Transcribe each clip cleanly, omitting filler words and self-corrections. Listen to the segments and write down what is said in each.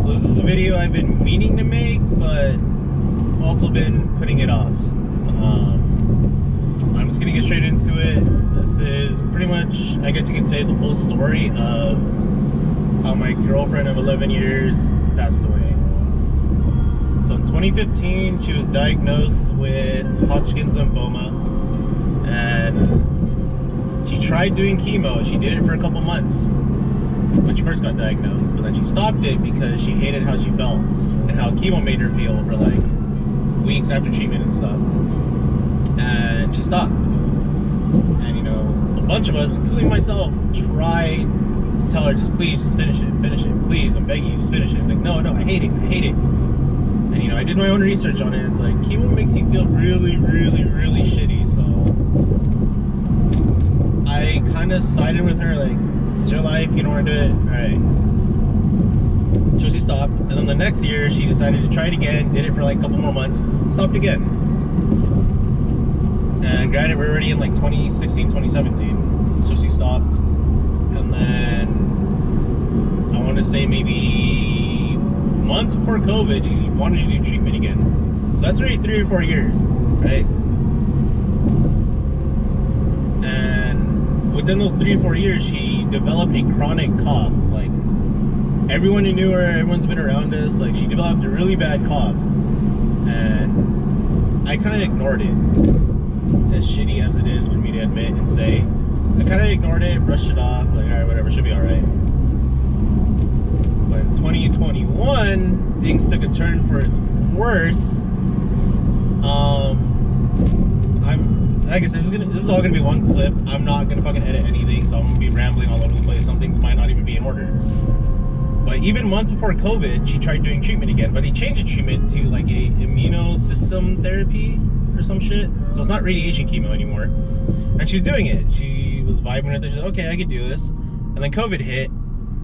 So this is the video I've been meaning to make, but also been putting it off. I'm just gonna get straight into it. This is pretty much, I guess you could say, the full story of how my girlfriend of 11 years passed away. So in 2015, she was diagnosed with Hodgkin's lymphoma, and she tried doing chemo. She did it for a couple months when she first got diagnosed, but then she stopped it because she hated how she felt and how chemo made her feel for like weeks after treatment and stuff. And she stopped. And you know, a bunch of us, including myself, tried to tell her, just please, just finish it, please, I'm begging you, just finish it. It's like, no, I hate it. And you know, I did my own research on it. It's like, chemo makes you feel really, really, really shitty. So I kind of sided with her, like, it's your life, you don't want to do it, alright. So she stopped, and then the next year she decided to try it again, did it for like a couple more months, stopped again. And granted, we're already in like 2016, 2017, so she stopped. And then I want to say maybe months before COVID, she wanted to do treatment again. So that's already 3 or 4 years, right? And within those 3 or 4 years, she developed a chronic cough. Like, everyone who knew her, everyone's been around us, like, she developed a really bad cough. And I kind of ignored it, as shitty as it is for me to admit and say. I kind of ignored it, brushed it off, like, alright, whatever, she'll be alright. But in 2021, things took a turn for its worse. Like I said, this is all gonna be one clip. I'm not gonna fucking edit anything, so I'm gonna be rambling all over the place. Some things might not even be in order. But even months before COVID, she tried doing treatment again, but they changed the treatment to like a immunosystem therapy or some shit. So it's not radiation chemo anymore. And she's doing it. She was vibing with it. She's like, okay, I could do this. And then COVID hit,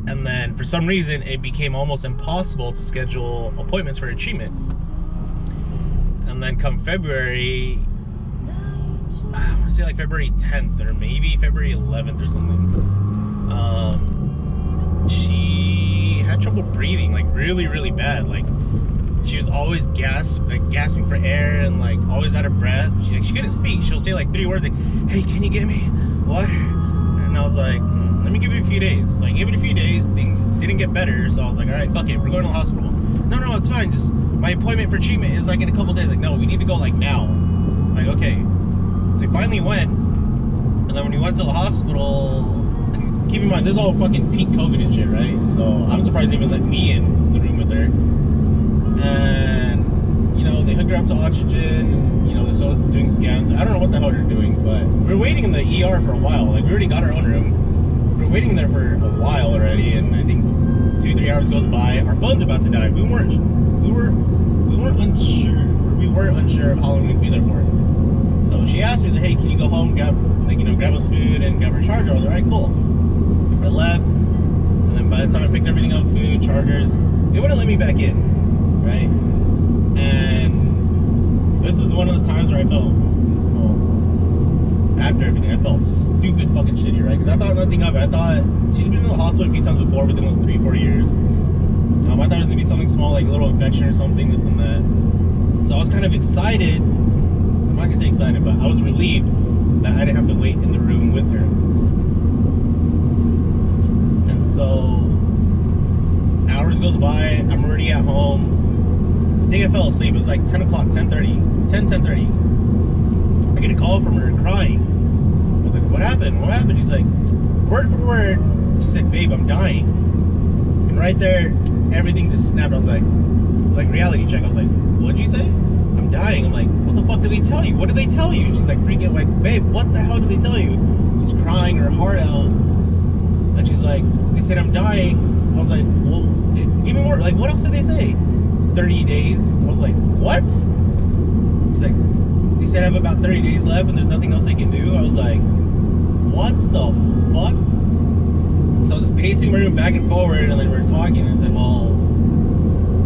and then for some reason, it became almost impossible to schedule appointments for her treatment. And then come February, I want to say like February 10th or maybe February 11th or something, she had trouble breathing, like really, really bad. Like, she was always gasping for air and like always out of breath. She couldn't speak. She'll say like 3 words like, hey, can you get me water? And I was like, let me give it a few days. So I gave it a few days. Things didn't get better. So I was like, all right, fuck it, we're going to the hospital. No, it's fine. Just my appointment for treatment is like in a couple days. Like, no, we need to go like now. Like, okay. So we finally went, and then when we went to the hospital, keep in mind, this is all fucking peak COVID and shit, right? So I'm surprised they even let me in the room with her. And, you know, they hooked her up to oxygen, and, you know, they're still doing scans. I don't know what the hell they're doing, but we were waiting in the ER for a while. Like, we already got our own room. We were waiting there for a while already, and I think 2-3 hours goes by. Our phone's about to die. We weren't unsure of how long we'd be there for. So she asked me, hey, can you go home, grab us food and grab her charger? I was like, alright, cool. I left, and then by the time I picked everything up, food, chargers, they wouldn't let me back in, right? And this is one of the times where I felt, well, after everything, I felt stupid fucking shitty, right? Because I thought nothing of it. I thought, she's been in the hospital a few times before within those 3-4 years. I thought it was gonna be something small, like a little infection or something, this and that. So I was kind of excited. I'm not gonna say excited, but I was relieved that I didn't have to wait in the room with her. And so hours goes by, I'm already at home. I think I fell asleep. It was like 10 o'clock, 10:30. I get a call from her crying. I was like, what happened? She's like, word for word, she said, babe, I'm dying. And right there, everything just snapped. I was like reality check. I was like, what'd you say? I'm dying. I'm like, what the fuck did they tell you? What did they tell you? And she's like freaking like, babe, what the hell did they tell you? She's crying her heart out. And she's like, they said I'm dying. I was like, well, give me more. Like, what else did they say? 30 days. I was like, what? She's like, they said I have about 30 days left and there's nothing else they can do. I was like, what the fuck? So I was just pacing my room back and forward, and then we were talking, and I said, well,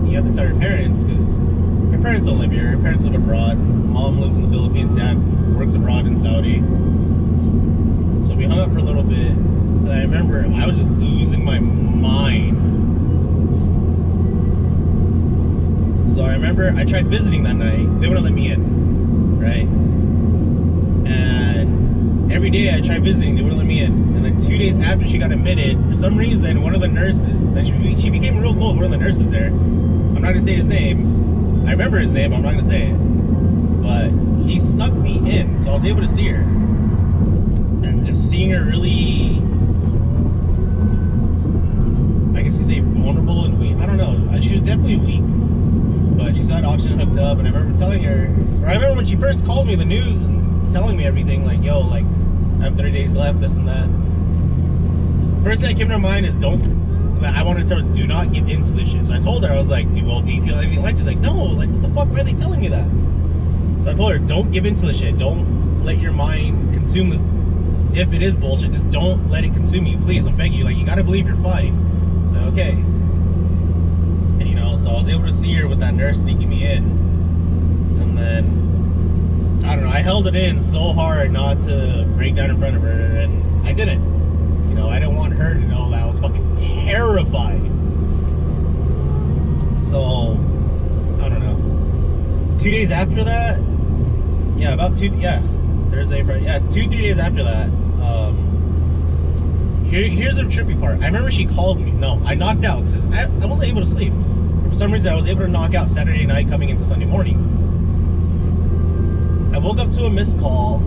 you have to tell your parents, because her parents don't live here. Her parents live abroad. Mom lives in the Philippines. Dad works abroad in Saudi. So we hung up for a little bit. And I remember I was just losing my mind. So I remember I tried visiting that night. They wouldn't let me in, right? And every day I tried visiting, they wouldn't let me in. And then 2 days after she got admitted, for some reason, one of the nurses, that she became real cool, one of the nurses there, I'm not gonna say his name. I remember his name, but I'm not gonna say it. But he snuck me in, so I was able to see her. And just seeing her really, I guess you say vulnerable and weak. I don't know. She was definitely weak. But she's got oxygen hooked up, and I remember telling her, or I remember when she first called me the news and telling me everything, like, yo, like, I have 30 days left, this and that. First thing that came to her mind is I wanted to tell her, do not get into this shit. So I told her, I was like, do you feel anything like? She's like, no, like, what the fuck, why are they telling me that? So I told her, don't give into the shit. Don't let your mind consume this. If it is bullshit, just don't let it consume you. Please, I'm begging you. Like, you gotta believe you're fine. Like, okay. And, you know, so I was able to see her with that nurse sneaking me in. And then, I don't know, I held it in so hard not to break down in front of her, and I didn't. You know, I didn't want her to know that I was fucking terrified. So, I don't know. 2 days after that, Thursday, Friday, 2-3 days after that, here's the trippy part. I remember she called me. No, I knocked out because I wasn't able to sleep. For some reason, I was able to knock out Saturday night coming into Sunday morning. I woke up to a missed call.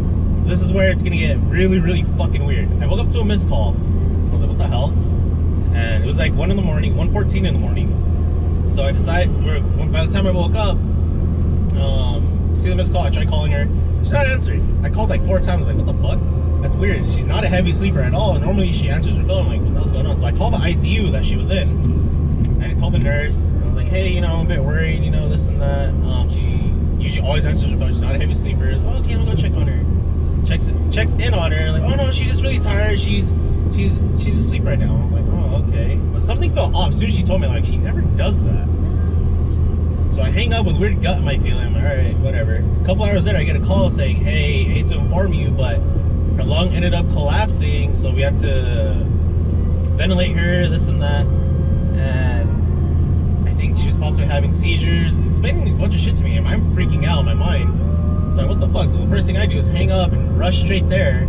This is where it's gonna get really, really fucking weird. I woke up to a missed call. I was like, what the hell? And it was like 1 in the morning, 1:14 in the morning. So I decided, by the time I woke up, see the missed call, I tried calling her. She's not answering. I called like 4 times, like, what the fuck? That's weird. She's not a heavy sleeper at all. Normally she answers her phone. I'm like, what the hell's going on? So I called the ICU that she was in. And I told the nurse, I was like, hey, you know, I'm a bit worried, you know, this and that. She usually always answers her phone. She's not a heavy sleeper. Oh, okay, I'm gonna go check on her. Checks in on her, like, oh no, she's just really tired. She's asleep right now. I was like, oh, okay. But something felt off. As soon as she told me, like, she never does that. So I hang up with weird gut in my feeling. I'm like, all right, whatever. A couple hours later, I get a call saying, hey, hate to inform you, but her lung ended up collapsing, so we had to ventilate her, this and that. And I think she was possibly having seizures, explaining a bunch of shit to me, and I'm freaking out in my mind. So like, what the fuck? So the first thing I do is hang up and rush straight there.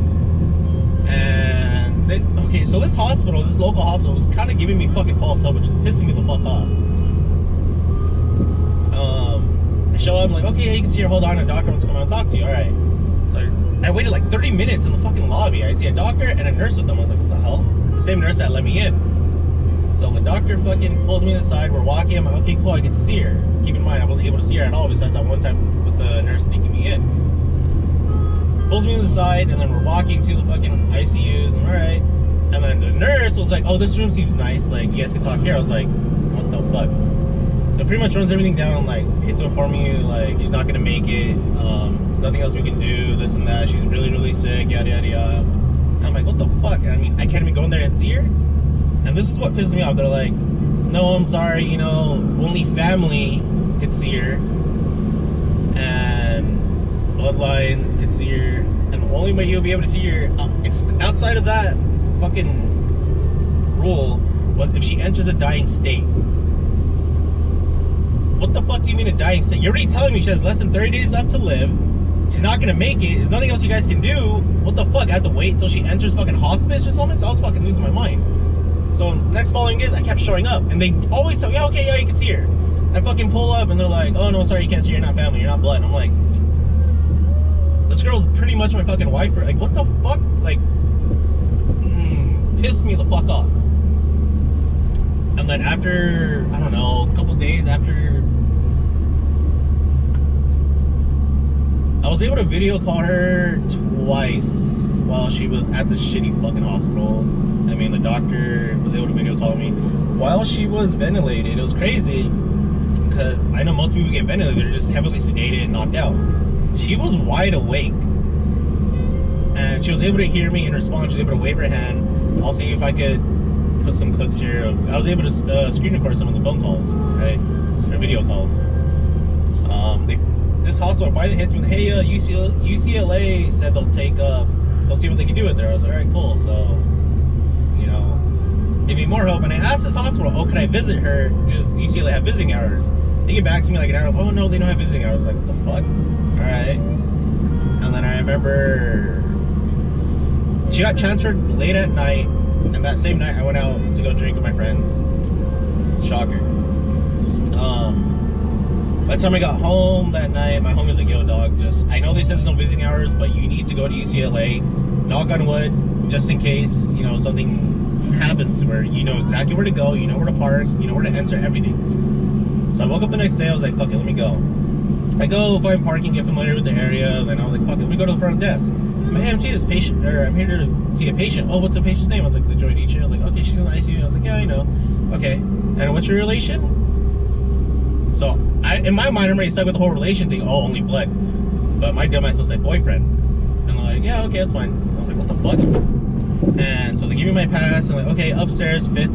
And okay, so this hospital, this local hospital, was kind of giving me fucking false hope, which is pissing me the fuck off. I show up, I'm like, okay, you can see her, hold on, a doctor wants to come out and talk to you. All right. So I waited like 30 minutes in the fucking lobby. I see a doctor and a nurse with them. I was like, what the hell? The same nurse that let me in. So the doctor fucking pulls me to the side. We're walking. I'm like, okay, cool, I get to see her. Keep in mind, I wasn't able to see her at all besides that one time with the nurse sneaking me in. Pulls me to the side, and then we're walking to the fucking ICUs, and all right. And then the nurse was like, oh, this room seems nice. Like, you guys can talk here. I was like, what the fuck? So pretty much runs everything down, like, hate to inform you, like, she's not gonna make it, there's nothing else we can do, this and that, she's really, really sick, yada, yada, yada. And I'm like, what the fuck? I mean, I can't even go in there and see her? And this is what pisses me off. They're like, no, I'm sorry, you know, only family could see her, and bloodline could see her, and the only way you'll be able to see her, it's outside of that fucking rule, was if she enters a dying state. What the fuck do you mean a dying state? You're already telling me she has less than 30 days left to live. She's not gonna make it. There's nothing else you guys can do. What the fuck? I have to wait until she enters fucking hospice or something? So I was fucking losing my mind. So the next following days, I kept showing up. And they always tell me, yeah, okay, yeah, you can see her. I fucking pull up and they're like, oh no, sorry, you can't see her. You're not family. You're not blood. And I'm like, this girl's pretty much my fucking wife. Like, what the fuck? Like, pissed me the fuck off. And then after, I don't know, a couple days after, I was able to video call her twice while she was at the shitty fucking hospital. I mean, the doctor was able to video call me while she was ventilated. It was crazy because I know most people get ventilated, they're just heavily sedated and knocked out. She was wide awake and she was able to hear me and respond. She was able to wave her hand. I'll see if I could put some clips here. I was able to screen record some of the phone calls, right? Or video calls. This hospital finally hits me with, hey, UCLA said they'll see what they can do with her. I was like, all right, cool. So you know, give me more hope. And I asked this hospital, oh, can I visit her? Does UCLA have visiting hours? They get back to me like an hour, oh no, they don't have visiting hours. Like, what the fuck? Alright. And then I remember she got transferred late at night, and that same night I went out to go drink with my friends. Shocker. By the time I got home that night, my homie was like, yo dog, just, I know they said there's no visiting hours, but you need to go to UCLA, knock on wood, just in case, you know, something happens to where you know exactly where to go, you know where to park, you know where to enter, everything. So I woke up the next day, I was like, fuck it, let me go. I go find parking, get familiar with the area, and then I was like, fuck it, let me go to the front desk. I'm like, hey, I'm seeing this patient, or I'm here to see a patient. Oh, what's the patient's name? I was like, LaJoy Nietzsche. I was like, okay, she's in the ICU. I was like, yeah, I know. Okay, and what's your relation? So, in my mind, I'm already stuck with the whole relation thing. Oh, only blood. But my dumbass still said boyfriend. And I'm like, yeah, okay, that's fine. I was like, what the fuck? And so they give me my pass. I'm like, okay, upstairs, fifth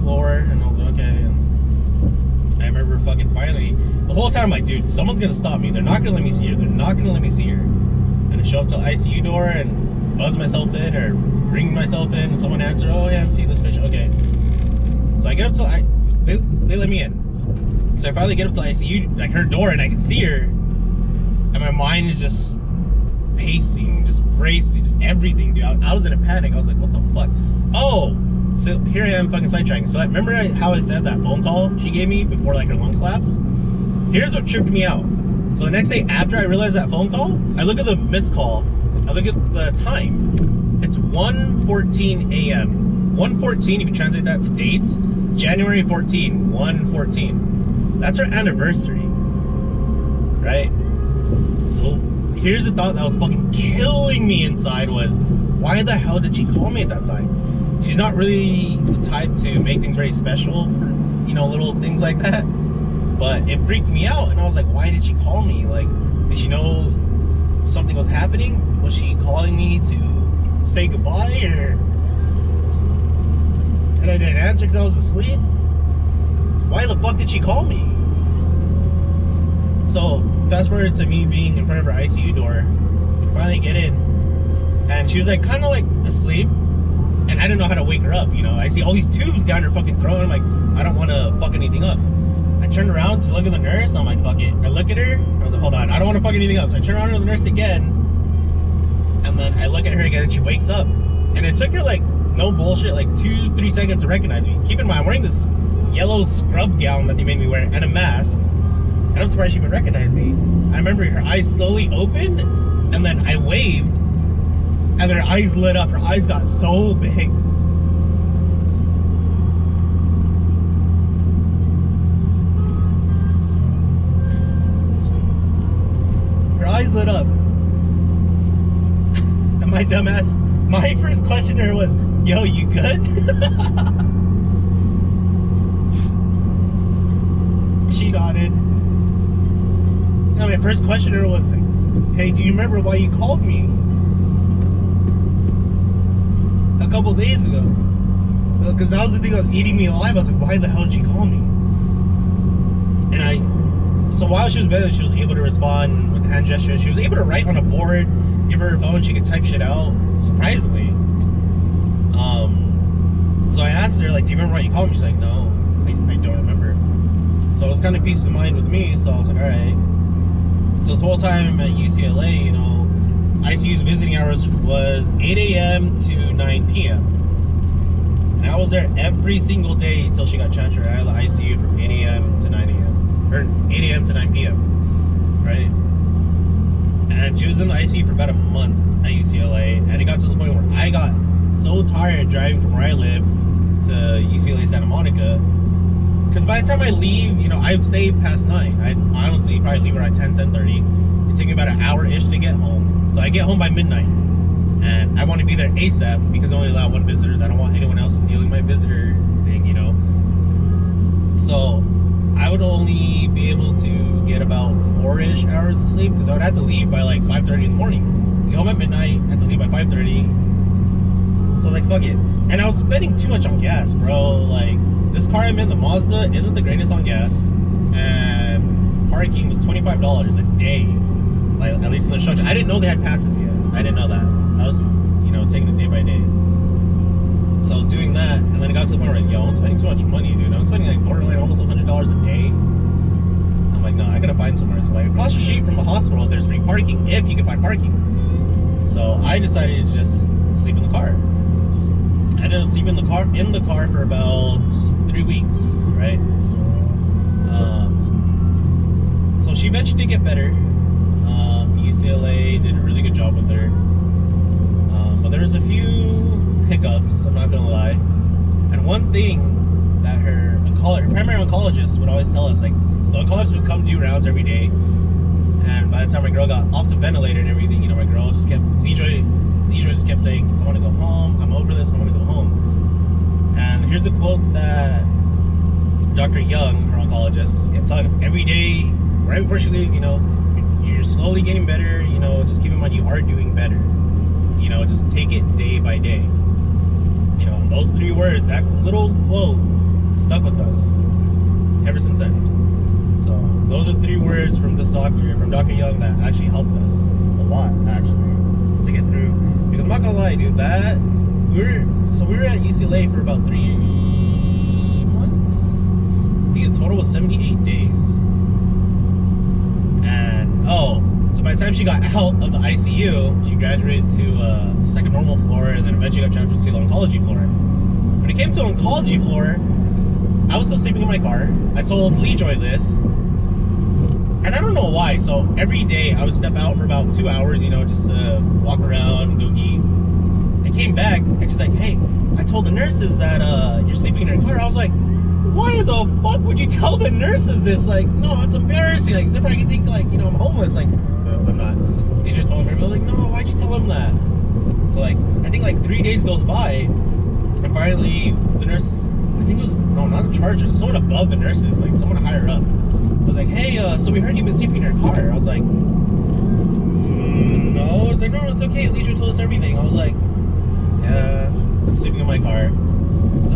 floor. And I was like, okay. And I remember fucking finally, the whole time I'm like, dude, someone's gonna stop me. They're not gonna let me see her. They're not gonna let me see her. And I show up to the ICU door and buzz myself in or ring myself in, and someone answer, oh yeah, I'm seeing this patient. Okay. So I get up to they let me in. So I finally get up to the ICU, like her door, and I can see her, and my mind is just pacing, just racing, just everything, dude. I was in a panic. I was like, what the fuck? Oh, so here I am fucking sidetracking. So remember how I said that phone call she gave me before like her lung collapse? Here's what tripped me out. So the next day after I realized that phone call, I look at the missed call, I look at the time. It's 1:14 a.m. 1:14, if you translate that to dates, January 14, 1:14. That's her anniversary, right? So here's the thought that was fucking killing me inside was, why the hell did she call me at that time? She's not really the type to make things very special for, you know, little things like that. But it freaked me out, and I was like, why did she call me? Like, did she know something was happening? Was she calling me to say goodbye, or? And I didn't answer because I was asleep. Why the fuck did she call me? So fast forward to me being in front of her ICU door. Finally get in, and she was like kind of like asleep, and I didn't know how to wake her up. You know, I see all these tubes down her fucking throat. I'm like, I don't want to fuck anything up. I turned around to look at the nurse. I'm like, fuck it. I look at her. I was like, hold on, I don't want to fuck anything else. I turn around to the nurse again, and then I look at her again, and she wakes up. And it took her like, no bullshit, like 2-3 seconds to recognize me. Keep in mind, I'm wearing this yellow scrub gown that they made me wear and a mask, and I'm surprised she even recognized me. I remember her eyes slowly opened, and then I waved, and then her eyes lit up. Her eyes got so big. Her eyes lit up. And my dumbass, my first question to her was, yo, you good? She nodded. And my first question to her was, hey, do you remember why you called me a couple days ago? Because that was the thing that was eating me alive. I was like, why the hell did she call me? And so while she was better, she was able to respond with hand gestures. She was able to write on a board, give her phone, she could type shit out, surprisingly. So I asked her, like, do you remember why you called me? She's like, no, I don't remember. So it was kind of peace of mind with me, so I was like, alright. So this whole time at UCLA, you know, ICU's visiting hours was 8 a.m. to 9 p.m. And I was there every single day until she got transferred out of the ICU from 8 a.m. to 9 a.m. Or 8 a.m. to 9 p.m. Right? And she was in the ICU for about a month at UCLA, and it got to the point where I got so tired driving from where I live to UCLA Santa Monica, because by the time I leave, you know, I would stay past 9. I'd honestly probably leave around 10:30. It'd take me about an hour-ish to get home. So I get home by midnight, and I want to be there ASAP because I only allow one visitor. I don't want anyone else stealing my visitor thing, you know. So I would only be able to get about 4-ish hours of sleep because I would have to leave by like 5:30 in the morning. Get home at midnight, have to leave by 5:30. So I was like, fuck it. And I was spending too much on gas, bro. Like, this car I'm in, the Mazda, isn't the greatest on gas. And parking was $25 a day. Like, at least in the structure. I didn't know they had passes yet. I didn't know that. I was, you know, taking it day by day. So I was doing that, and then it got to the point where, yo, I'm spending too much money, dude. I'm spending like borderline almost $100 a day. I'm like, no, I gotta find somewhere. So like across the street from the hospital, there's free parking if you can find parking. So I decided to just sleep in the car. I ended up sleeping in the car for about 3 weeks, right? So she eventually did get better. UCLA did a really good job with her. But there was a few hiccups, I'm not gonna lie. And one thing that her primary oncologist would always tell us, like, the oncologist would come do rounds every day. And by the time my girl got off the ventilator and everything, you know, my girl just kept, Lejoy just kept saying, I want to go home, I'm over this, I want to go home. And here's a quote that Dr. Young, her oncologist, kept telling us every day, right before she leaves, you know, you're slowly getting better, you know, just keep in mind you are doing better. You know, just take it day by day. You know, and those 3 words, that little quote, stuck with us ever since then. So those are 3 words from this doctor, from Dr. Young, that actually helped us a lot, actually, to get through. Because I'm not gonna lie, dude, we were at UCLA for about 3 months. I think the total was 78 days. And so by the time she got out of the ICU, she graduated to second normal floor, and then eventually got transferred to the oncology floor. When it came to oncology floor, I was still sleeping in my car. I told Lejoy this, and I don't know why. So every day I would step out for about 2 hours, you know, just to walk around, go eat. I came back, and she's like, hey, I told the nurses that you're sleeping in your car. I was like, why the fuck would you tell the nurses this? Like, no, it's embarrassing. Like, they're probably gonna think, like, you know, I'm homeless. Like, no, I'm not. They just told me, like, no, why'd you tell them that? So, like, I think, like, 3 days goes by, and finally, the nurse, I think it was, no, not the charger, someone above the nurses, like, someone higher up, was like, hey, so we heard you've been sleeping in your car. I was like, no. It's like, no, it's okay. Leisure told us everything. I was like, yeah, I'm sleeping in my car.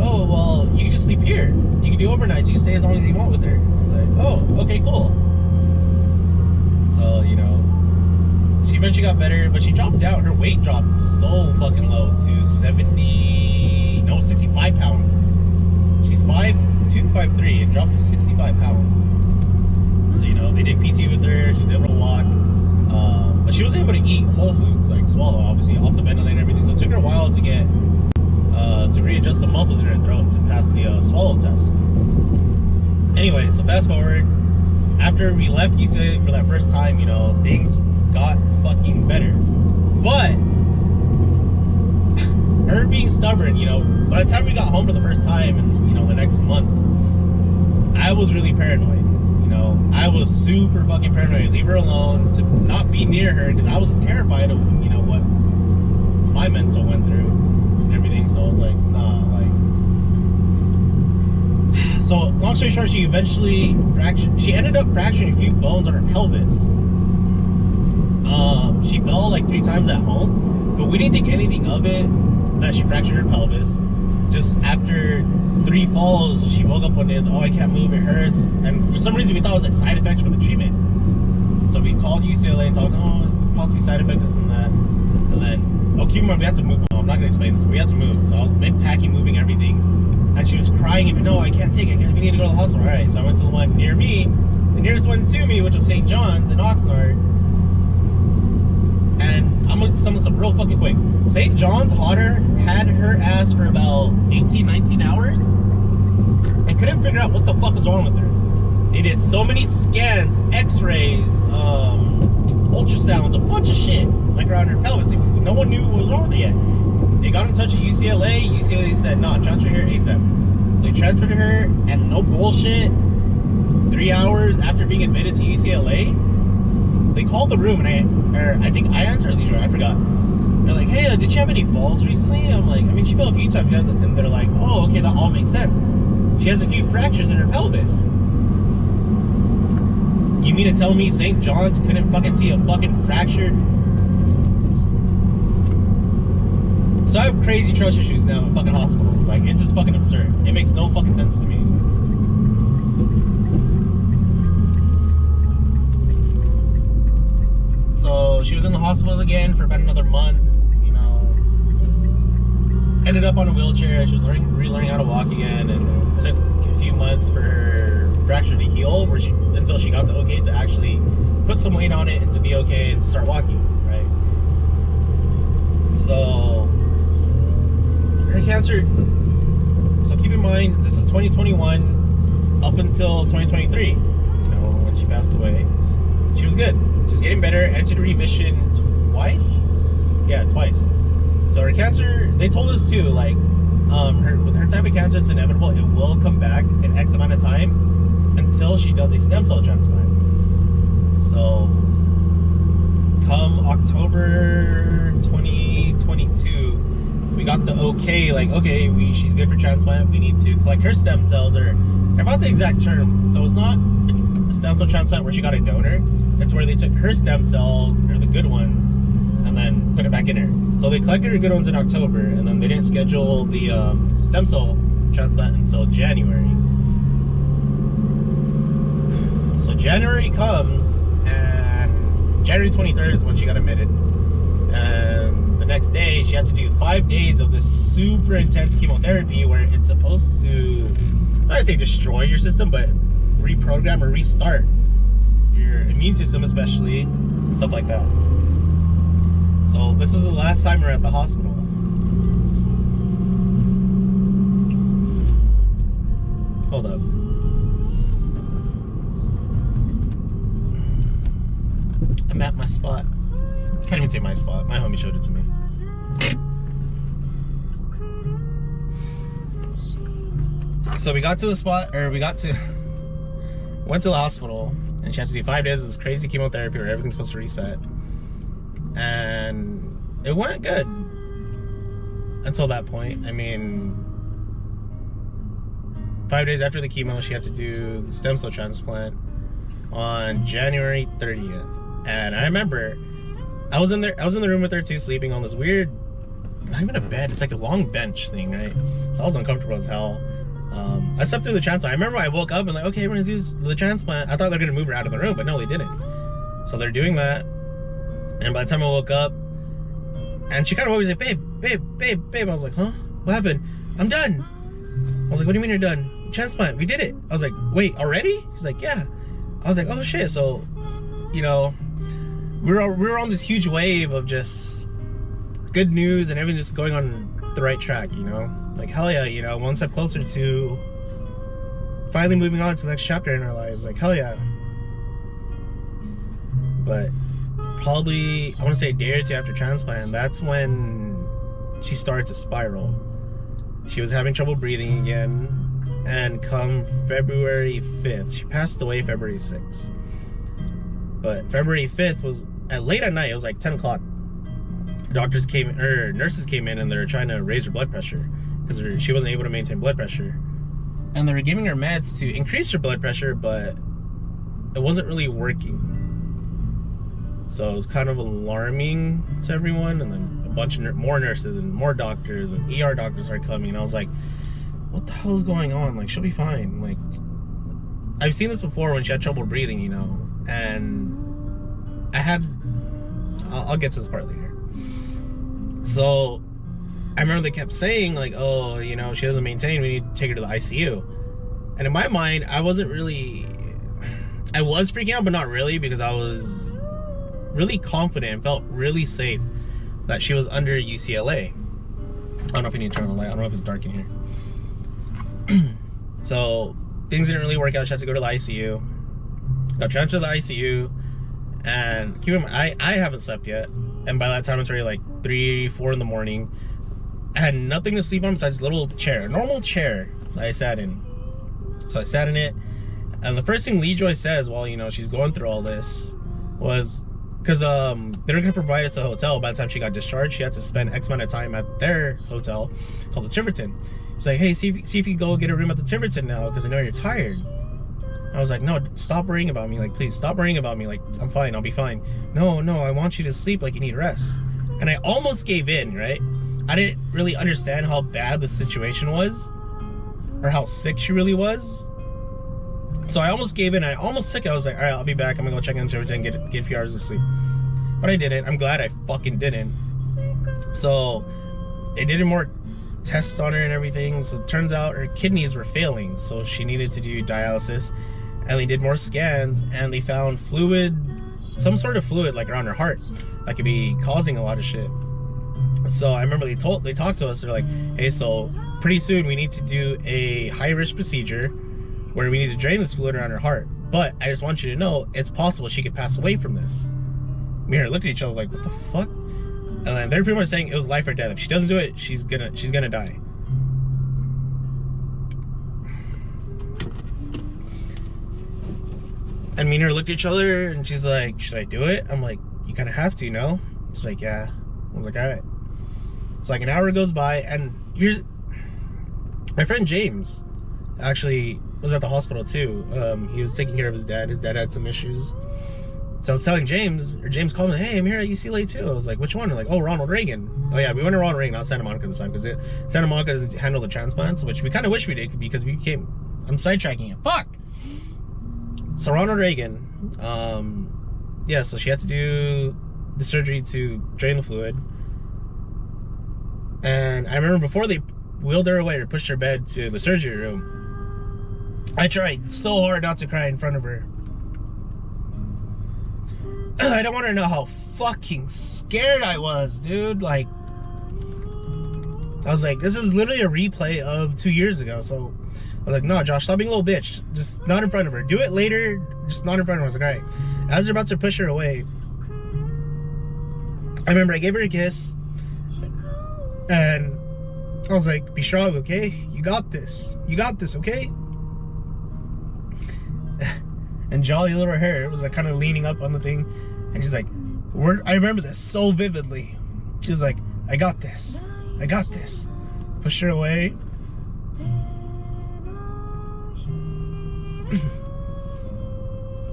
Oh, well, you can just sleep here. You can do overnights. You can stay as long as you want with her. I was like, oh, okay, cool. So, you know, she eventually got better, but she dropped out. Her weight dropped so fucking low to 65 pounds. She's 5'2", 5'3", and dropped to 65 pounds. So, you know, they did PT with her. She was able to walk. But she was able to eat whole foods, like swallow, obviously, off the ventilator and everything. So it took her a while to get to readjust some muscles in her throat to pass the swallow test. Anyway, so fast forward, after we left UCLA for that first time, you know, things got fucking better. But her being stubborn, you know, by the time we got home for the first time, and you know, the next month, I was really paranoid. You know, I was super fucking paranoid. Leave her alone, to not be near her, because I was terrified of, you know, what my mental went through and everything. So I was like, nah, like. So long story short, she eventually she ended up fracturing a few bones on her pelvis. She fell like 3 times at home, but we didn't think anything of it that she fractured her pelvis. Just after 3 falls, she woke up one day and said, oh, I can't move, it hurts. And for some reason we thought it was like side effects from the treatment. So we called UCLA and talked, oh, it's possibly side effects, this and that. And then, oh, keep in mind, we had to move. I'm not gonna explain this, but we had to move. So I was mid-packing, moving everything, and she was crying, even, no, I can't take it, we need to go to the hospital. All right, so I went to the one near me, the nearest one to me, which was St. John's in Oxnard. And I'm gonna sum this up real fucking quick. St. John's had her ass for about 18, 19 hours and couldn't figure out what the fuck was wrong with her. They did so many scans, x-rays, ultrasounds, a bunch of shit, like around her pelvis. No one knew what was wrong with her yet. They got in touch with UCLA. UCLA said, no, transfer her ASAP. So they transferred her, and no bullshit, 3 hours after being admitted to UCLA, they called the room, and I think I answered, I forgot. They're like, hey, did she have any falls recently? I'm like, I mean, she fell a few times. And they're like, oh, okay, that all makes sense. She has a few fractures in her pelvis. You mean to tell me St. John's couldn't fucking see a fucking fractured? So I have crazy trust issues now with fucking hospitals. Like, it's just fucking absurd. It makes no fucking sense to me. So she was in the hospital again for about another month, you know. ended up on a wheelchair. She was relearning how to walk again, and it took a few months for her fracture to heal, until she got the okay to actually put some weight on it and to be okay and start walking, right? So her cancer, so keep in mind, this was 2021 up until 2023, you know, when she passed away. She was good. She was getting better, entered remission twice. Yeah, twice. So her cancer, they told us too, like, with her type of cancer, it's inevitable. It will come back in X amount of time until she does a stem cell transplant. So, come October 2022, we got the okay, like, okay, she's good for transplant. We need to collect her stem cells, or about the exact term. So it's not a stem cell transplant where she got a donor. It's where they took her stem cells, or the good ones, and then put it back in her. So they collected her good ones in October, and then they didn't schedule the stem cell transplant until January. So January comes, and January 23rd is when she got admitted. And the next day, she had to do 5 days of this super intense chemotherapy where it's supposed to, not to say destroy your system, but reprogram or restart your immune system, especially, and stuff like that. So this was the last time we were at the hospital. Hold up. I'm at my spot. Can't even say my spot. My homie showed it to me. So we got to the spot, or went to the hospital, and she had to do 5 days of this crazy chemotherapy where everything's supposed to reset. And it went good until that point. I mean, 5 days after the chemo, she had to do the stem cell transplant on January 30th. And I remember I was in the room with her too, sleeping on this weird, not even a bed, it's like a long bench thing, right? So I was uncomfortable as hell. I slept through the transplant. I remember I woke up and like, okay, we're gonna do the transplant. I thought they were gonna move her out of the room, but no, they didn't. So they're doing that. And by the time I woke up, and she kind of always like, babe. I was like, huh? What happened? I'm done. I was like, what do you mean you're done? Transplant, we did it. I was like, wait, already? He's like, yeah. I was like, oh shit. So, you know, we were on this huge wave of just good news and everything just going on the right track, you know? Like, hell yeah, you know, one step closer to finally moving on to the next chapter in our lives. Like, hell yeah. But probably, I want to say a day or two after transplant, that's when she started to spiral. She was having trouble breathing again, and come February 5th, she passed away February 6th. But February 5th was late at night, it was like 10 o'clock. Nurses came in, and they were trying to raise her blood pressure because she wasn't able to maintain blood pressure. And they were giving her meds to increase her blood pressure, but it wasn't really working. So it was kind of alarming to everyone, and then a bunch of more nurses and more doctors and ER doctors started coming, and I was like, what the hell is going on? Like, she'll be fine. Like, I've seen this before when she had trouble breathing, you know, and I'll get to this part later. So I remember they kept saying like, oh, you know, she doesn't maintain, we need to take her to the ICU. And in my mind, I was freaking out, but not really, because I was really confident and felt really safe that she was under UCLA. I don't know if we need to turn on the light. I don't know if it's dark in here. So things didn't really work out. She had to go to the ICU. Got transferred to the ICU, and keep in mind, I haven't slept yet. And by that time, it's already like 3, 4 in the morning. I had nothing to sleep on besides a little chair, a normal chair that I sat in. So I sat in it, and the first thing Lee Joy says while, you know, she's going through all this was, because they were going to provide us a hotel. By the time she got discharged, she had to spend X amount of time at their hotel called the Tiverton. He's like, hey, see if you can go get a room at the Tiverton now, because I know you're tired. I was like, no, stop worrying about me. Like, please stop worrying about me. Like, I'm fine, I'll be fine. No, I want you to sleep like you need rest. And I almost gave in, right? I didn't really understand how bad the situation was, or how sick she really was. So I almost gave in. I almost took it. I was like, all right, I'll be back. I'm gonna go check in Tiverton and get a few hours of sleep. But I didn't. I'm glad I fucking didn't. So it didn't work tests on her and everything. So it turns out her kidneys were failing, so she needed to do dialysis. And they did more scans, and they found fluid, some sort of fluid like around her heart, that could be causing a lot of shit. So I remember they talked to us. They're like, hey, so pretty soon we need to do a high-risk procedure where we need to drain this fluid around her heart. But I just want you to know, it's possible she could pass away from this. Me and her looked at each other like, what the fuck? And then they're pretty much saying it was life or death. If she doesn't do it, she's gonna die. And me and her looked at each other, and she's like, should I do it? I'm like, you kind of have to, no? She's like, yeah. I was like, all right. So like an hour goes by, and here's my friend James actually was at the hospital too. He was taking care of his dad. His dad had some issues. So I was telling James, or James called me, hey, I'm here at UCLA too. I was like, which one? They're like, oh, Ronald Reagan. Oh yeah, we went to Ronald Reagan, not Santa Monica this time, because Santa Monica doesn't handle the transplants, which we kind of wish we did, because we became, I'm sidetracking it. Fuck! So Ronald Reagan, yeah, so she had to do the surgery to drain the fluid. And I remember before they wheeled her away or pushed her bed to the surgery room, I tried so hard not to cry in front of her. I don't want her to know how fucking scared I was, dude. Like, I was like, this is literally a replay of 2 years ago. So I was like, no, Josh, stop being a little bitch. Just not in front of her. Do it later, just not in front of her. I was like, all right. As they're about to push her away, I remember I gave her a kiss, and I was like, be strong, okay? You got this. You got this, okay? And jolly little her was like kind of leaning up on the thing, and she's like, I remember this so vividly. She was like, I got this. I got this. Pushed her away.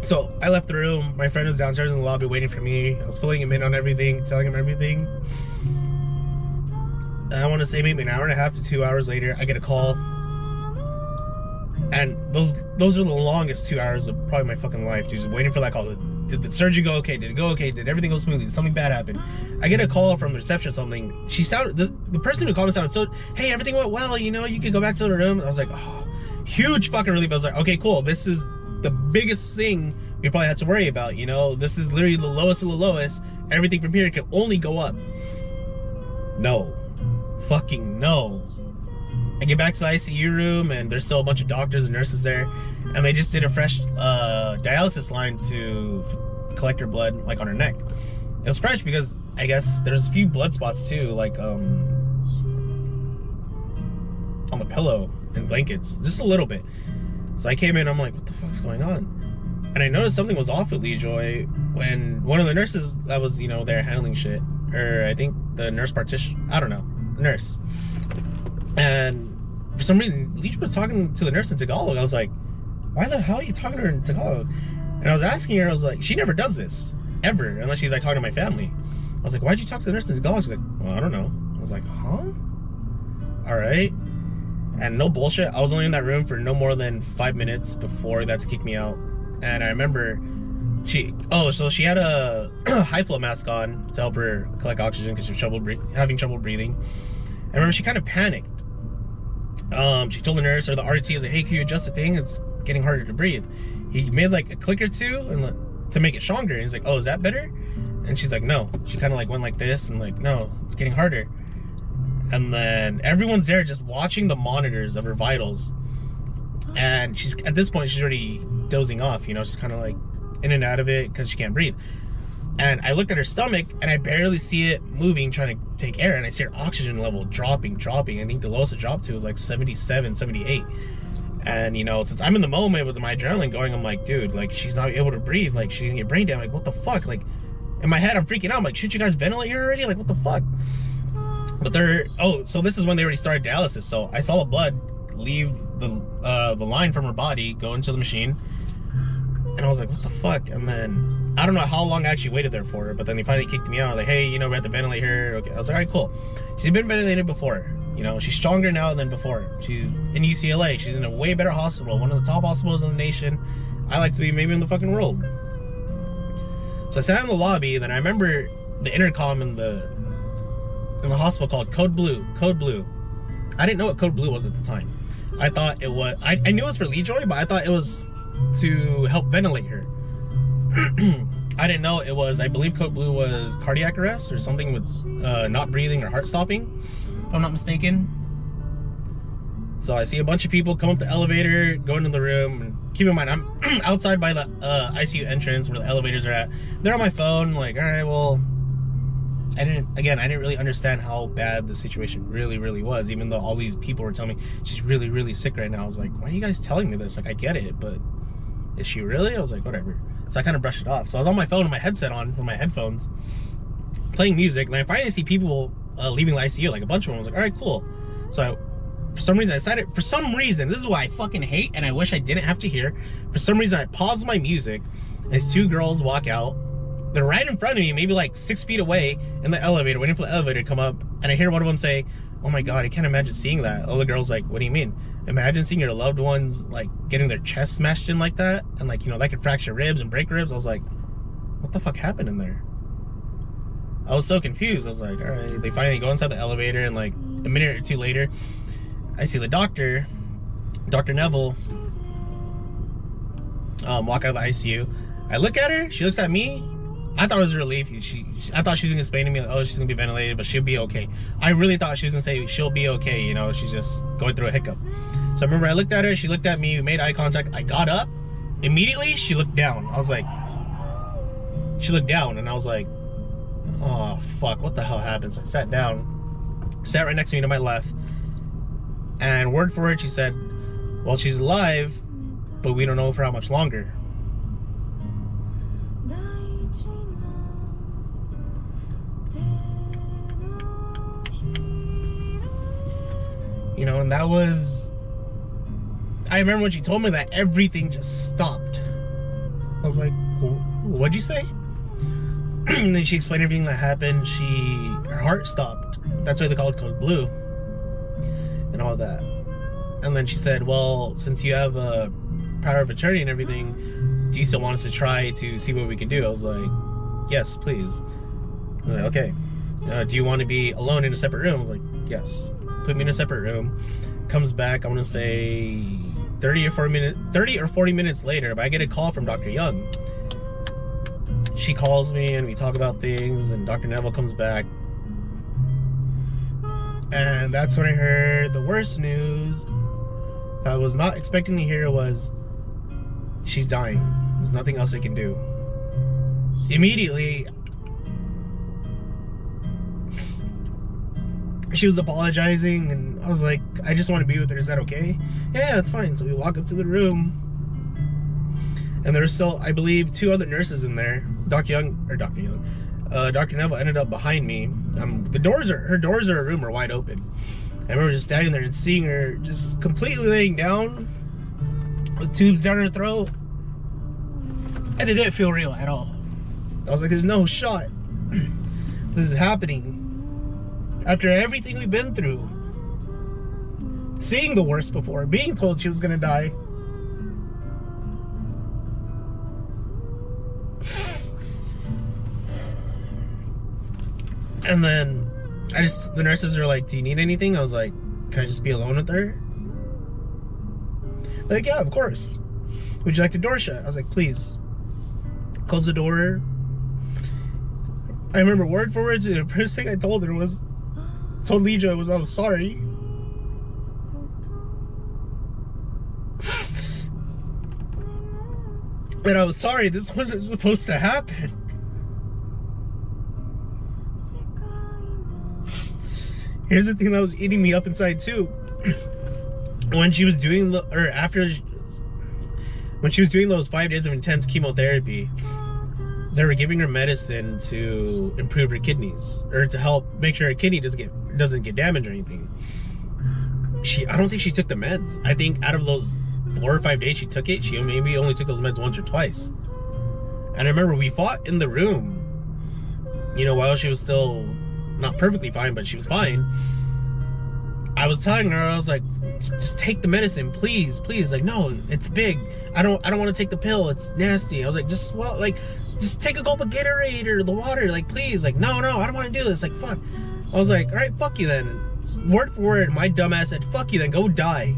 So I left the room. My friend was downstairs in the lobby waiting for me. I was filling him in on everything, telling him everything. And I want to say maybe an hour and a half to 2 hours later, I get a call. And those are the longest 2 hours of probably my fucking life. Just waiting for like, did the surgery go okay? Did it go okay? Did everything go smoothly? Did something bad happen? I get a call from the reception or something. She sounded, the person who called me sounded so, hey, everything went well, you know, you could go back to the room. I was like, oh, huge fucking relief. I was like, okay, cool. This is the biggest thing we probably had to worry about, you know? This is literally the lowest of the lowest. Everything from here can only go up. No. Fucking no. I get back to the ICU room, and there's still a bunch of doctors and nurses there, and they just did a fresh dialysis line to collect her blood, like on her neck. It was fresh because I guess there's a few blood spots too, like on the pillow and blankets, just a little bit. So I came in, I'm like, what the fuck's going on? And I noticed something was off with LeeJoy when one of the nurses that was, you know, there handling shit, or I think the nurse I don't know, nurse. And for some reason, LeeJoy was talking to the nurse in Tagalog. I was like, why the hell are you talking to her in Tagalog? And I was asking her, I was like, she never does this, ever, unless she's like talking to my family. I was like, why'd you talk to the nurse in Tagalog? She's like, well, I don't know. I was like, huh? All right. And no bullshit, I was only in that room for no more than 5 minutes before that to kick me out. And I remember so she had a high flow mask on to help her collect oxygen because she was having trouble breathing. I remember she kind of panicked. She told the nurse or the RT, was like, hey, can you adjust the thing? It's getting harder to breathe. He made like a click or two and to make it stronger. And he's like, oh, is that better? And she's like, no. She kind of like went like this and like, no, it's getting harder. And then everyone's there just watching the monitors of her vitals. And she's, at this point, she's already dozing off, you know, just kind of like in and out of it because she can't breathe. And I looked at her stomach and I barely see it moving, trying to take air. And I see her oxygen level dropping. I think the lowest it dropped to was like 77, 78. And, you know, since I'm in the moment with my adrenaline going, I'm like, dude, like, she's not able to breathe. Like, she's gonna get brain damage. Like, what the fuck? Like, in my head, I'm freaking out. I'm like, should you guys ventilate her already? Like, what the fuck? But so this is when they already started dialysis. So I saw the blood leave the line from her body, go into the machine. And I was like, what the fuck? And then, I don't know how long I actually waited there for her, but then they finally kicked me out. Like, hey, you know, we have to ventilate her. Okay, I was like, all right, cool. She's been ventilated before. You know, she's stronger now than before. She's in UCLA. She's in a way better hospital, one of the top hospitals in the nation. I like to be maybe in the fucking world. So I sat in the lobby, and then I remember the intercom in the hospital called Code Blue. I didn't know what Code Blue was at the time. I thought it was, I knew it was for Lejoy, but I thought it was to help ventilate her. I didn't know it was, I believe Code Blue was cardiac arrest or something with not breathing or heart stopping, if I'm not mistaken. So I see a bunch of people come up the elevator, go into the room, and keep in mind, I'm outside by the ICU entrance where the elevators are at. They're on my phone, like, all right, well, I didn't really understand how bad the situation really was, even though all these people were telling me she's really sick right now. I was like, why are you guys telling me this? Like, I get it, but is she really? I was like, whatever. So I kind of brushed it off. So I was on my phone with my headset on, with my headphones, playing music, and I finally see people leaving the ICU, like a bunch of them. I was like, all right, cool. So for some reason, I decided, for some reason, this is what I fucking hate, and I wish I didn't have to hear. For some reason, I paused my music, and these two girls walk out. They're right in front of me, maybe like 6 feet away in the elevator, waiting for the elevator to come up. And I hear one of them say, oh my God, I can't imagine seeing that. All the girls like, what do you mean? Imagine seeing your loved ones like getting their chest smashed in like that. And like, you know, that could fracture ribs and break ribs. I was like, what the fuck happened in there? I was so confused. I was like, all right. They finally go inside the elevator, and like a minute or two later, I see the doctor, Dr. Neville, walk out of the ICU. I look at her, she looks at me. I thought it was a relief. I thought she was gonna explain to me, like, oh, she's gonna be ventilated, but she'll be okay. I really thought she was gonna say she'll be okay, you know, she's just going through a hiccup. So I remember I looked at her, she looked at me, we made eye contact. I got up, immediately she looked down. I was like, she looked down, and I was like, oh fuck, what the hell happened? So I sat down, sat right next to me to my left, and word for word she said, well, she's alive, but we don't know for how much longer. You know, and that was, I remember when she told me that, everything just stopped. I was like, what'd you say? And then she explained everything that happened. Her heart stopped. That's why they called Code Blue and all that. And then she said, well, since you have a power of attorney and everything, do you still want us to try to see what we can do? I was like, yes, please. I was like, okay. Do you want to be alone in a separate room? I was like, yes. Put me in a separate room. Comes back, I want to say 30 or 40 minutes later, but I get a call from Dr. Young. She calls me and we talk about things, and Dr. Neville comes back. And that's when I heard the worst news I was not expecting to hear was, she's dying. There's nothing else they can do. Immediately, she was apologizing, and I was like, I just want to be with her. Is that okay? Yeah, it's fine. So we walk up to the room, and there was still, I believe, 2 other nurses in there. Dr. Neville ended up behind me. Her doors of her room are wide open. I remember just standing there and seeing her just completely laying down with tubes down her throat, and it didn't feel real at all. I was like, there's no shot this is happening. After everything we've been through, seeing the worst before, being told she was gonna die. And then the nurses are like, do you need anything? I was like, can I just be alone with her? Like, yeah, of course. Would you like the door shut? I was like, please. Close the door. I remember word for word, the first thing I told her was, told Lejoy was I was sorry. And I was sorry, this wasn't supposed to happen. Here's the thing that was eating me up inside too. When she was doing when she was doing those 5 days of intense chemotherapy, they were giving her medicine to improve her kidneys, or to help make sure her kidney doesn't get damaged or anything. I don't think she took the meds. I think out of those 4 or 5 days she took it, she maybe only took those meds once or twice. And I remember we fought in the room, you know, while she was still not perfectly fine, but she was fine. I was telling her, I was like, just take the medicine, please. Like, no, it's big. I don't want to take the pill. It's nasty. I was like, just take a gulp of Gatorade or the water. Like, please. Like, no, I don't want to do this. Like, fuck. I was like, all right, fuck you then. Word for word, my dumbass said, fuck you then, go die.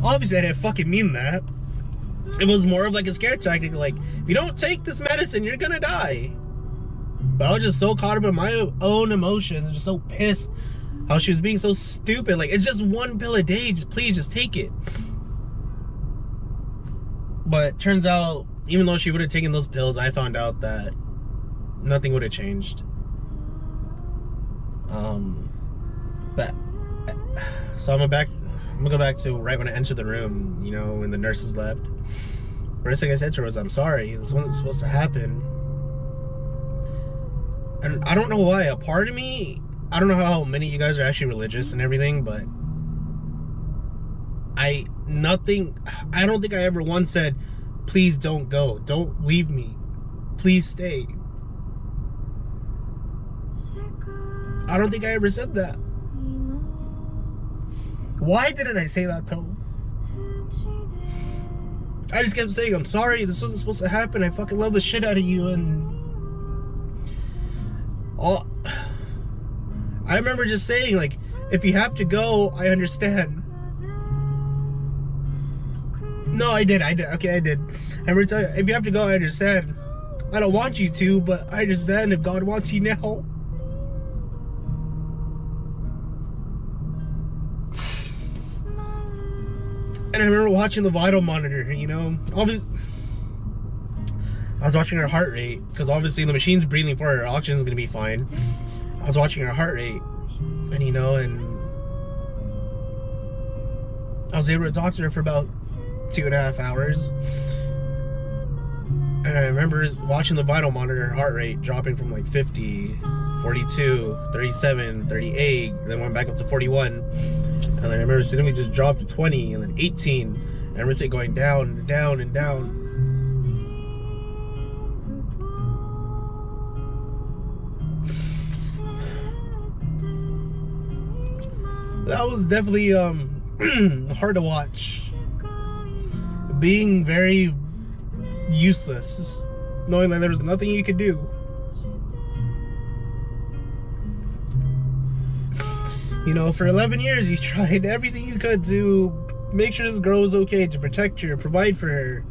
Obviously, I didn't fucking mean that. It was more of like a scare tactic, like, if you don't take this medicine, you're gonna die. But I was just so caught up in my own emotions and just so pissed how she was being so stupid. Like, it's just one pill a day, please just take it. But turns out, even though she would have taken those pills, I found out that nothing would have changed. But so I'm gonna go back to right when I entered the room, you know, when the nurses left. First thing I said to her was, I'm sorry, this wasn't supposed to happen. And I don't know why, a part of me, I don't know how many of you guys are actually religious and everything, but I don't think I ever once said, please don't go, don't leave me, please stay. I don't think I ever said that. Why didn't I say that though? I just kept saying, I'm sorry, this wasn't supposed to happen, I fucking love the shit out of you, and I remember just saying, like, if you have to go, I understand. No, I did. Okay, I did. I remember telling you, if you have to go, I understand. I don't want you to, but I understand if God wants you now. And I remember watching the vital monitor, you know, obviously I was watching her heart rate, because obviously the machine's breathing for her, oxygen's gonna be fine. I was watching her heart rate, and you know, and I was able to talk to her for about 2.5 hours. And I remember watching the vital monitor, her heart rate dropping from like 50, 42, 37, 38, and then went back up to 41. And then I remember seeing me just drop to 20, and then 18. And I remember seeing it going down and down and down. That was definitely hard to watch. Being very useless, knowing that there was nothing you could do. You know, for 11 years you tried everything you could to make sure this girl was okay, to protect her, provide for her.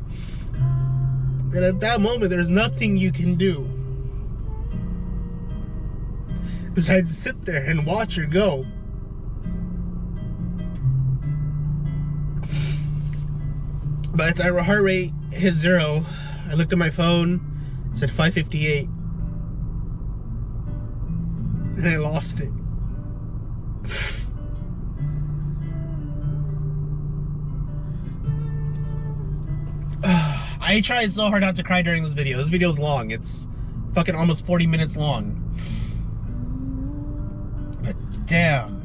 And at that moment, there's nothing you can do besides sit there and watch her go. By the time her heart rate hit 0, I looked at my phone, it said 558, and I lost it. I tried so hard not to cry during this video. This video is long. It's fucking almost 40 minutes long. But damn.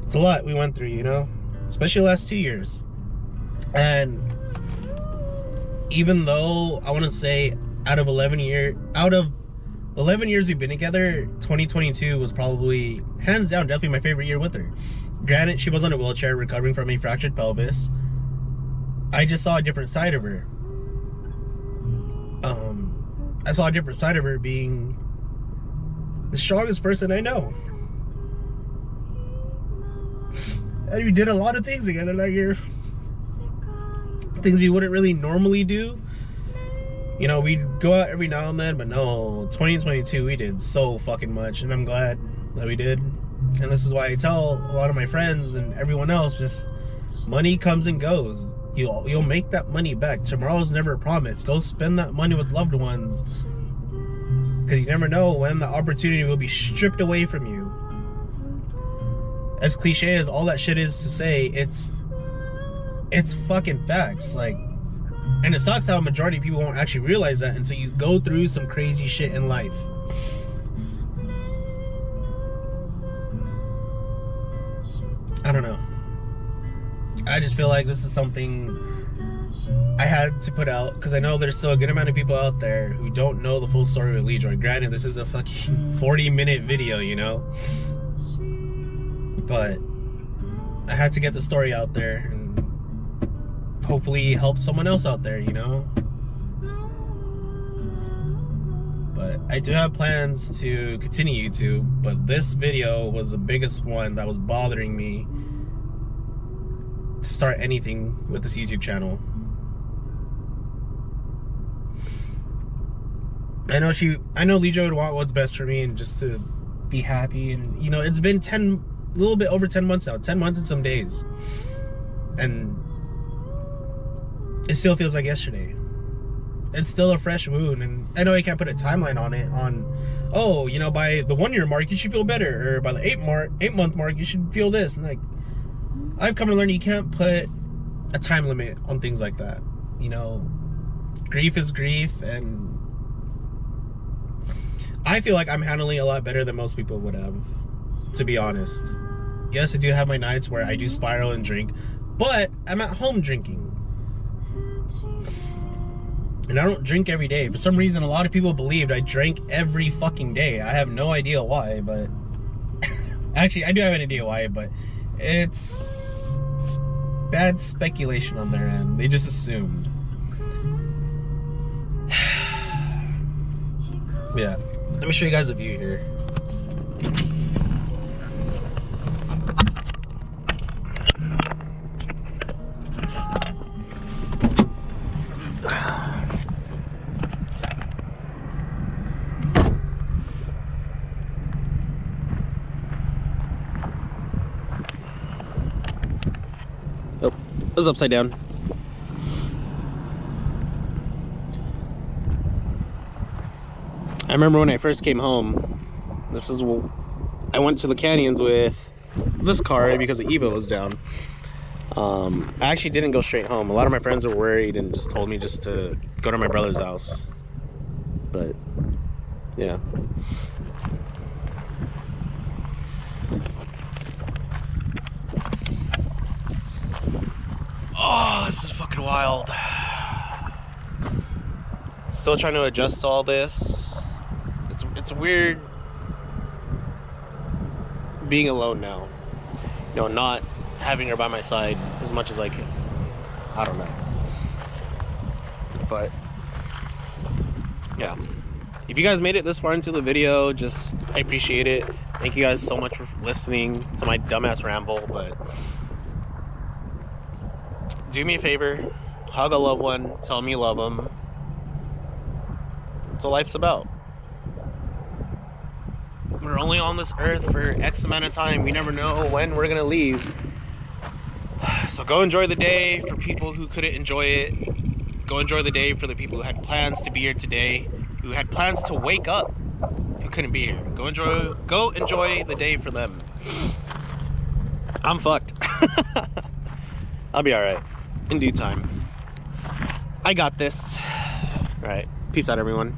It's a lot we went through, you know, especially the last 2 years. And even though I want to say out of 11 years we've been together, 2022 was probably hands down definitely my favorite year with her. Granted, she was on a wheelchair recovering from a fractured pelvis. I just saw a different side of her. I saw a different side of her being the strongest person I know. And we did a lot of things together that year. Things you wouldn't really normally do. You know, we'd go out every now and then, but no, 2022 we did so fucking much, and I'm glad that we did. And this is why I tell a lot of my friends and everyone else, just money comes and goes. You'll make that money back. Tomorrow's never a promise. Go spend that money with loved ones, because you never know when the opportunity will be stripped away from you. As cliche as all that shit is to say, it's fucking facts. Like, and it sucks how a majority of people won't actually realize that until you go through some crazy shit in life. I don't know. I just feel like this is something I had to put out, because I know there's still a good amount of people out there who don't know the full story with Lejoy. Granted, this is a fucking 40-minute video, you know? But I had to get the story out there and hopefully help someone else out there, you know? But I do have plans to continue YouTube, but this video was the biggest one that was bothering me to start anything with this YouTube channel. I know Lejoy would want what's best for me and just to be happy, and you know, it's been a little bit over 10 months now, 10 months and some days, and it still feels like yesterday. It's still a fresh wound, and I know I can't put a timeline on it, oh, you know, by the 1 year mark you should feel better, or by the 8-month mark you should feel this. And like, I've come to learn you can't put a time limit on things like that. You know, grief is grief, and I feel like I'm handling a lot better than most people would have, to be honest. Yes, I do have my nights where I do spiral and drink, but I'm at home drinking. And I don't drink every day. For some reason, a lot of people believed I drank every fucking day. I have no idea why, but... Actually, I do have an idea why, but it's bad speculation on their end. They just assumed. Yeah. Let me show you guys a view here. Oh, it was upside down. I remember when I first came home, I went to the canyons with this car because the Evo was down. I actually didn't go straight home. A lot of my friends were worried and just told me just to go to my brother's house. But, yeah. Oh, this is fucking wild. Still trying to adjust to all this. It's weird being alone now. You know, not having her by my side as much as I can. I don't know. But yeah. If you guys made it this far into the video, I appreciate it. Thank you guys so much for listening to my dumbass ramble, but do me a favor, hug a loved one, tell them you love them. That's what life's about. We're only on this earth for X amount of time. We never know when we're gonna leave. So go enjoy the day for people who couldn't enjoy it. Go enjoy the day for the people who had plans to be here today, who had plans to wake up, who couldn't be here. Go enjoy the day for them. I'm fucked. I'll be alright. In due time. I got this. Alright. Peace out, everyone.